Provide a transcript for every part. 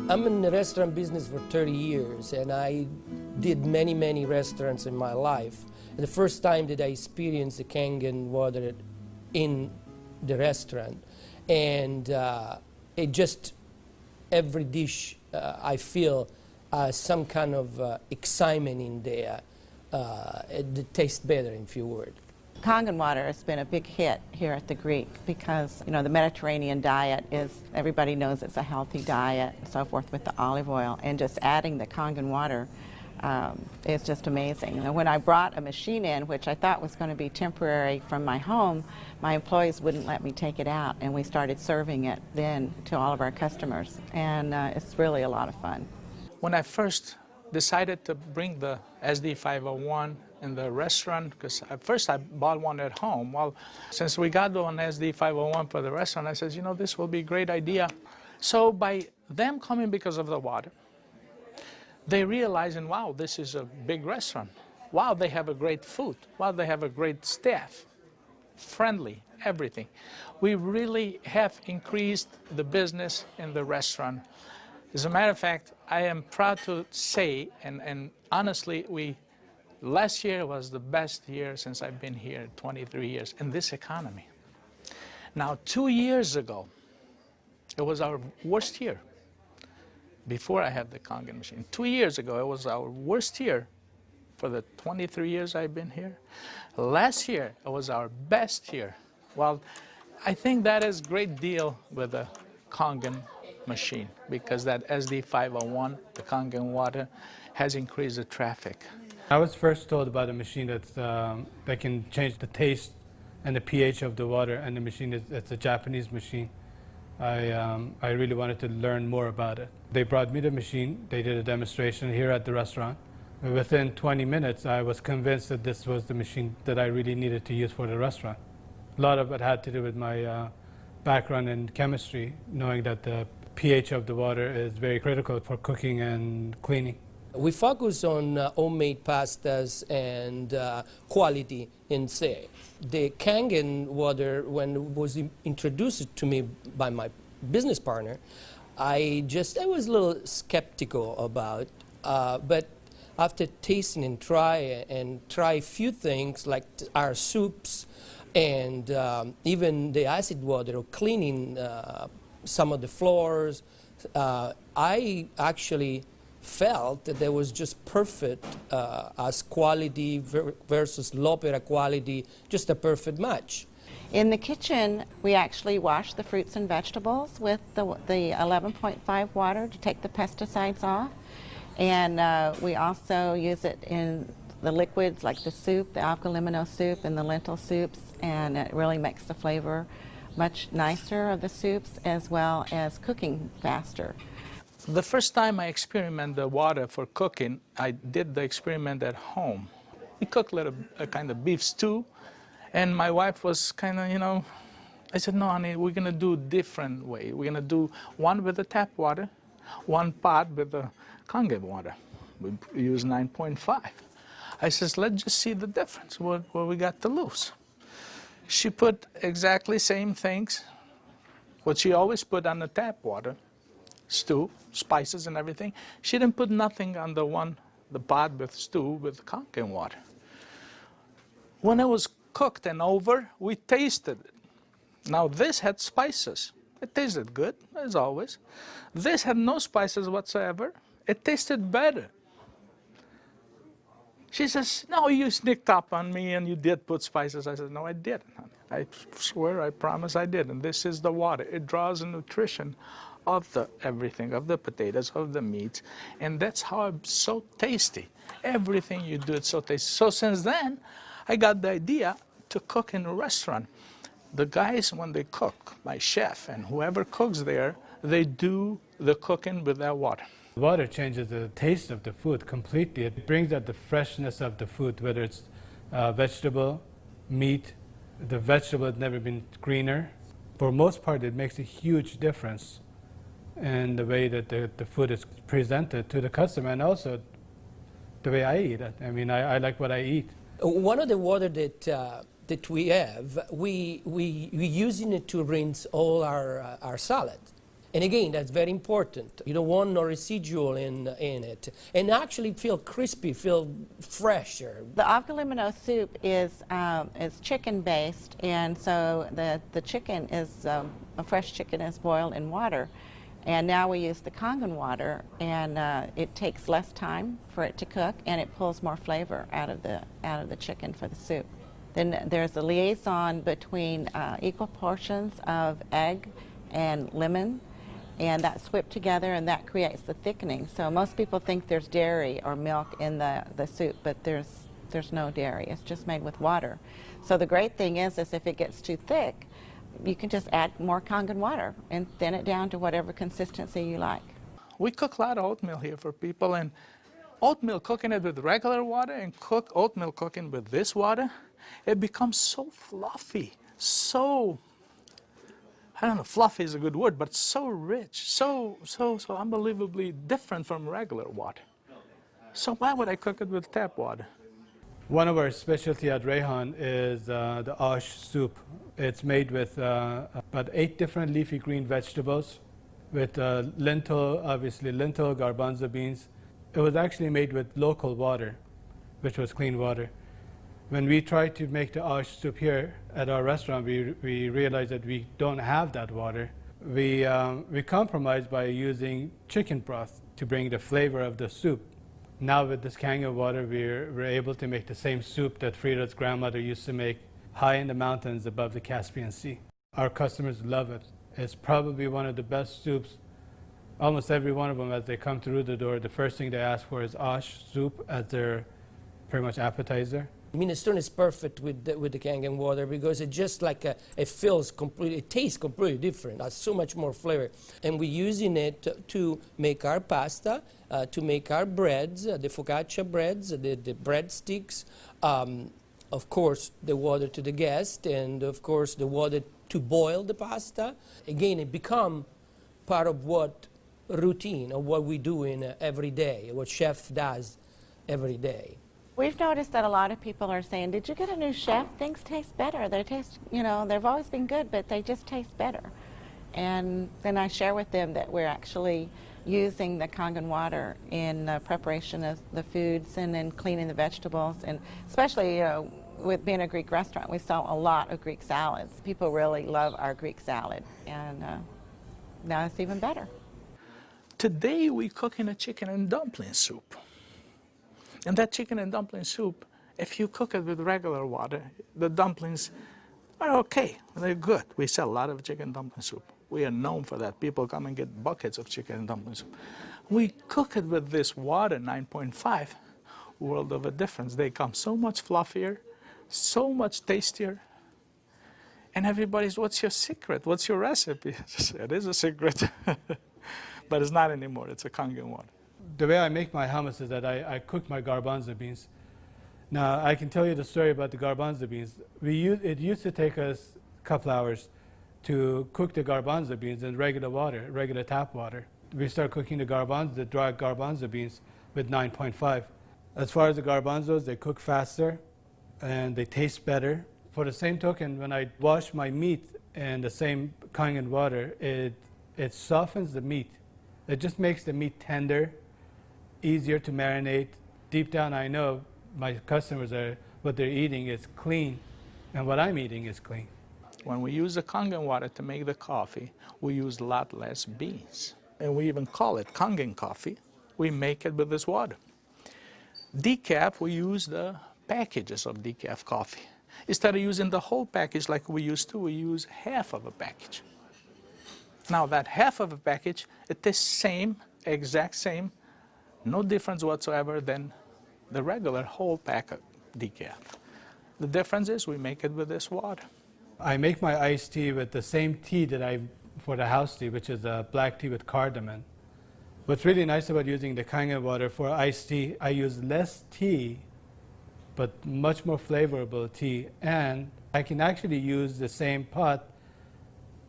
I'm in the restaurant business for 30 years, and I did many restaurants in my life. And the first time that I experienced the Kangen water in the restaurant, and it just, every dish I feel some kind of excitement in there. It tastes better, in few words. Kangen water has been a big hit here at the Greek because, you know, the Mediterranean diet is, everybody knows it's a healthy diet and so forth with the olive oil, and just adding the Kangen water is just amazing. And when I brought a machine in, which I thought was going to be temporary from my home, my employees wouldn't let me take it out, and we started serving it then to all of our customers, and it's really a lot of fun. When I first decided to bring the SD501 in the restaurant, because at first I bought one at home. Well, since we got one SD501 for the restaurant, I said, you know, this will be a great idea. So by them coming because of the water, they realizing, wow, this is a big restaurant. Wow, they have a great food. Wow, they have a great staff. Friendly, everything. We really have increased the business in the restaurant. As a matter of fact, I am proud to say, and honestly, last year was the best year since I've been here, 23 years, in this economy. Now, 2 years ago, it was our worst year, before I had the Kangen machine. 2 years ago, it was our worst year for the 23 years I've been here. Last year, it was our best year. Well, I think that is a great deal with the Kangen machine, because that SD501, the Kangen water, has increased the traffic. I was first told about a machine that can change the taste and the pH of the water, and the machine it's a Japanese machine. I really wanted to learn more about it. They brought me the machine, they did a demonstration here at the restaurant. Within 20 minutes, I was convinced that this was the machine that I really needed to use for the restaurant. A lot of it had to do with my background in chemistry, knowing that the pH of the water is very critical for cooking and cleaning. We focus on homemade pastas and quality in say. The Kangen water, when it was introduced to me by my business partner, I was a little skeptical about, but after tasting and try a few things like our soups and even the acid water or cleaning some of the floors, I actually felt that there was just perfect as quality versus l'opera quality, just a perfect match. In the kitchen, we actually wash the fruits and vegetables with the 11.5 water to take the pesticides off. And we also use it in the liquids like the soup, the alkaline soup and the lentil soups, and it really makes the flavor much nicer of the soups, as well as cooking faster. The first time I experimented the water for cooking, I did the experiment at home. We cooked a kind of beef stew, and my wife was kind of, you know, I said, no, honey, we're going to do a different way. We're going to do one with the tap water, one pot with the Kangen water. We use 9.5. I says, let's just see the difference, what we got to lose. She put exactly same things, what she always put on the tap water, stew, spices and everything. She didn't put nothing on the pot with stew with Kangen water. When it was cooked and over, we tasted it. Now this had spices. It tasted good, as always. This had no spices whatsoever. It tasted better. She says, no, you sneaked up on me and you did put spices. I said, no, I didn't, honey. I swear, I promise I did. And this is the water. It draws the nutrition of the everything, of the potatoes, of the meats. And that's how it's so tasty. Everything you do, it's so tasty. So since then, I got the idea to cook in a restaurant. The guys, when they cook, my chef and whoever cooks there, they do the cooking with that water. Water changes the taste of the food completely. It brings out the freshness of the food, whether it's vegetable, meat. The vegetable has never been greener. For most part, it makes a huge difference in the way that the food is presented to the customer, and also the way I eat it. I mean, I like what I eat. One of the water that we have, we using it to rinse all our salad. And again, that's very important. You don't want no residual in it. And actually feel crispy, feel fresher. The avgalimino soup is chicken-based, and so the chicken is, a fresh chicken is boiled in water. And now we use the Kangen water, and it takes less time for it to cook, and it pulls more flavor out of the chicken for the soup. Then there's a liaison between equal portions of egg and lemon, and that's whipped together, and that creates the thickening. So most people think there's dairy or milk in the soup, but there's no dairy. It's just made with water. So the great thing is if it gets too thick, you can just add more Kangen water and thin it down to whatever consistency you like. We cook a lot of oatmeal here for people, and oatmeal, cooking it with regular water and oatmeal cooking with this water, it becomes so fluffy, so, I don't know, fluffy is a good word, but so rich, so unbelievably different from regular water. So why would I cook it with tap water? One of our specialty at Rehan is the ash soup. It's made with about 8 different leafy green vegetables, with lentil, obviously lentil, garbanzo beans. It was actually made with local water, which was clean water. When we tried to make the ash soup here at our restaurant, we realized that we don't have that water. We compromised by using chicken broth to bring the flavor of the soup. Now with this Kangen water, we're able to make the same soup that Frida's grandmother used to make high in the mountains above the Caspian Sea. Our customers love it. It's probably one of the best soups. Almost every one of them, as they come through the door, the first thing they ask for is ash soup as their pretty much appetizer. Minestrone is perfect with the Kangen water because it just like it feels completely, it tastes completely different. It has so much more flavor, and we're using it to make our pasta, to make our breads, the focaccia breads, the breadsticks. Of course, the water to the guest, and of course the water to boil the pasta. Again, it become part of what routine of what we do in every day, what chef does every day. We've noticed that a lot of people are saying, did you get a new chef? Things taste better. They taste, they've always been good, but they just taste better. And then I share with them that we're actually using the Kangen water in preparation of the foods and in cleaning the vegetables. And especially, with being a Greek restaurant, we sell a lot of Greek salads. People really love our Greek salad, and now it's even better. Today we're cooking a chicken and dumpling soup. And that chicken and dumpling soup, if you cook it with regular water, the dumplings are okay. They're good. We sell a lot of chicken dumpling soup. We are known for that. People come and get buckets of chicken and dumpling soup. We cook it with this water, 9.5, world of a difference. They come so much fluffier, so much tastier. And everybody's, what's your secret? What's your recipe? It is a secret, but it's not anymore. It's a Kangen water. The way I make my hummus is that I cook my garbanzo beans. Now, I can tell you the story about the garbanzo beans. It used to take us a couple hours to cook the garbanzo beans in regular water, regular tap water. We start cooking the dry garbanzo beans with 9.5. As far as the garbanzos, they cook faster and they taste better. For the same token, when I wash my meat in the same Kangen water, it softens the meat. It just makes the meat tender, easier to marinate. Deep down, I know my customers what they're eating is clean, and what I'm eating is clean. When we use the Kangen water to make the coffee, we use a lot less beans. And we even call it Kangen coffee. We make it with this water. Decaf, we use the packages of decaf coffee. Instead of using the whole package like we used to, we use half of a package. Now that half of a package, it is same, exact same, no difference whatsoever than the regular whole pack of decaf. The difference is we make it with this water. I make my iced tea with the same tea that for the house tea, which is a black tea with cardamom. What's really nice about using the Kangen water for iced tea, I use less tea, but much more flavorful tea, and I can actually use the same pot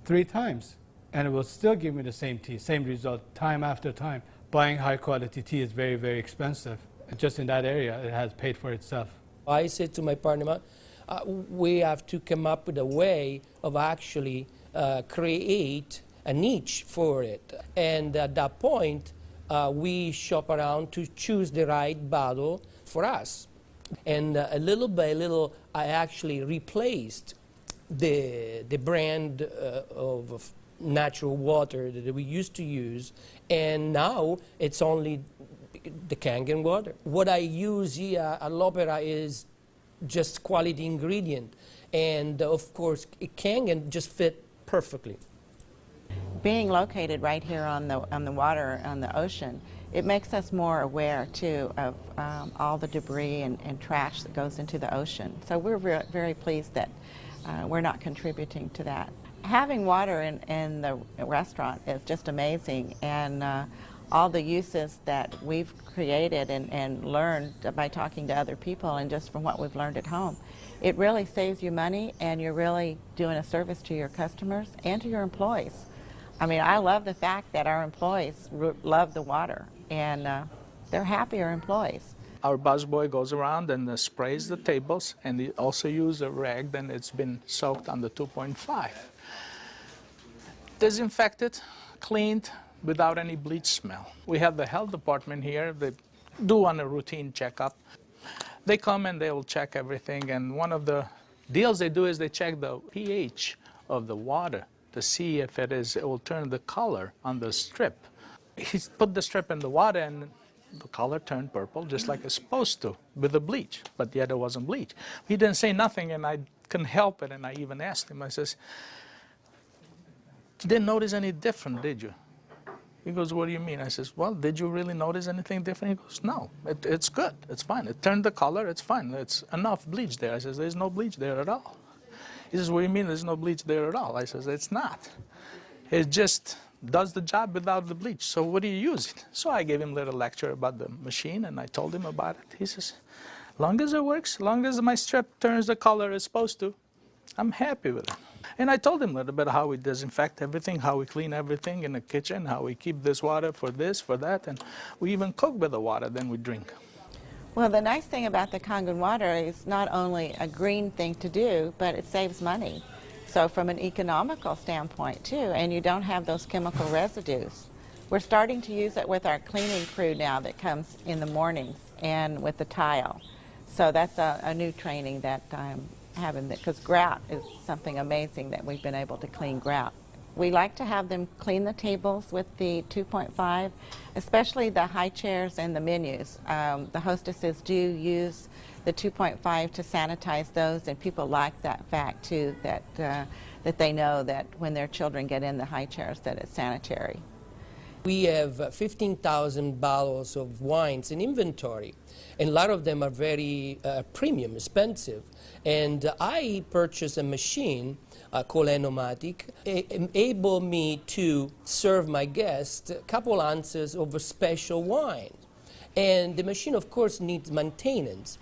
3 times, and it will still give me the same tea, same result, time after time. Buying high quality tea is very, very expensive. Just in that area, it has paid for itself. I said to my partner, we have to come up with a way of actually create a niche for it. And at that point, we shop around to choose the right bottle for us. And little by little, I actually replaced the brand of natural water that we used to use, and now it's only the Kangen water. What I use here at L'Opera is just quality ingredient, and of course Kangen just fit perfectly. Being located right here on the water, on the ocean, it makes us more aware too of all the debris and trash that goes into the ocean. So we're very pleased that we're not contributing to that. Having water in the restaurant is just amazing, and all the uses that we've created and learned by talking to other people and just from what we've learned at home, it really saves you money, and you're really doing a service to your customers and to your employees. I mean, I love the fact that our employees love the water, and they're happier employees. Our busboy goes around and sprays the tables, and he also uses a rag, then it's been soaked on the 2.5. Disinfected, cleaned, without any bleach smell. We have the health department here. They do on a routine checkup. They come and they will check everything, and one of the deals they do is they check the pH of the water to see if it will turn the color on the strip. He put the strip in the water and the color turned purple just like it's supposed to with the bleach, but yet it wasn't bleach. He didn't say nothing, and I couldn't help it, and I even asked him, I says, "You didn't notice any different, did you?" He goes, "What do you mean?" I says, "Well, did you really notice anything different?" He goes, "No, it's good, it's fine. It turned the color, it's fine. It's enough bleach there." I says, "There's no bleach there at all." He says, "What do you mean there's no bleach there at all?" I says, "It's not. It just does the job without the bleach. So what do you use it?" So I gave him a little lecture about the machine, and I told him about it. He says, "Long as it works, long as my strip turns the color it's supposed to, I'm happy with it." And I told him a little bit how we disinfect everything, how we clean everything in the kitchen, how we keep this water for this, for that, and we even cook with the water, then we drink. Well, the nice thing about the Kangen water is not only a green thing to do, but it saves money. So from an economical standpoint too, and you don't have those chemical residues. We're starting to use it with our cleaning crew now that comes in the mornings and with the tile. So that's a new training that I'm having, because grout is something amazing that we've been able to clean grout. We like to have them clean the tables with the 2.5, especially the high chairs and the menus. The hostesses do use the 2.5 to sanitize those, and people like that fact too, that they know that when their children get in the high chairs that it's sanitary. We have 15,000 bottles of wines in inventory, and a lot of them are very premium, expensive. And I purchased a machine called Enomatic, able me to serve my guests a couple ounces of a special wine. And the machine, of course, needs maintenance.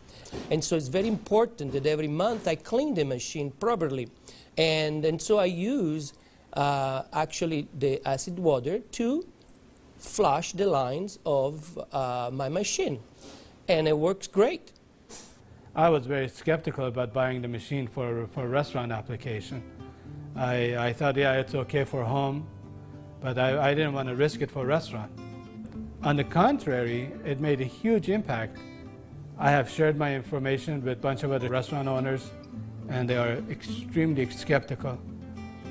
And so it's very important that every month I clean the machine properly. And so I use actually the acid water to flush the lines of my machine. And it works great. I was very skeptical about buying the machine for a restaurant application. I thought, yeah, it's okay for home, but I didn't want to risk it for a restaurant. On the contrary, it made a huge impact. I have shared my information with a bunch of other restaurant owners, and they are extremely skeptical.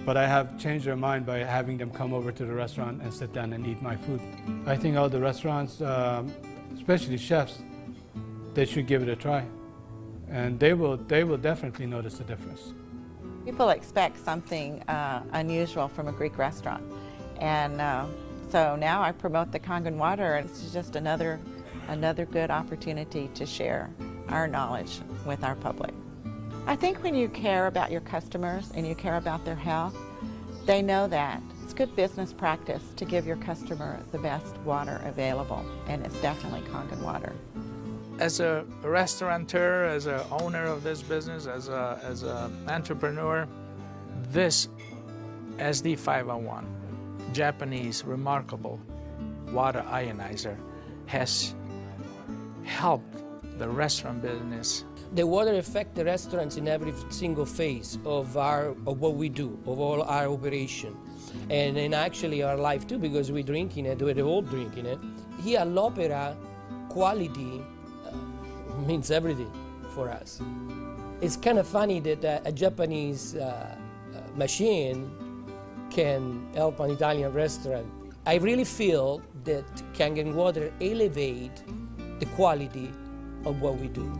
But I have changed their mind by having them come over to the restaurant and sit down and eat my food. I think all the restaurants, especially chefs, they should give it a try. And they will definitely notice the difference. People expect something unusual from a Greek restaurant. And so now I promote the Kangen water, and it's just another good opportunity to share our knowledge with our public. I think when you care about your customers and you care about their health, they know that. It's good business practice to give your customer the best water available, and it's definitely Kangen water. As a restaurateur, as an owner of this business, as an entrepreneur, this SD501, Japanese remarkable water ionizer, has helped the restaurant business. The water affects the restaurants in every single phase of what we do, of all our operation, and in actually our life too, because we're drinking it, we're all drinking it. Here at l'Opera, quality means everything for us. It's kind of funny that a Japanese machine can help an Italian restaurant. I really feel that Kangen Water elevate the quality of what we do.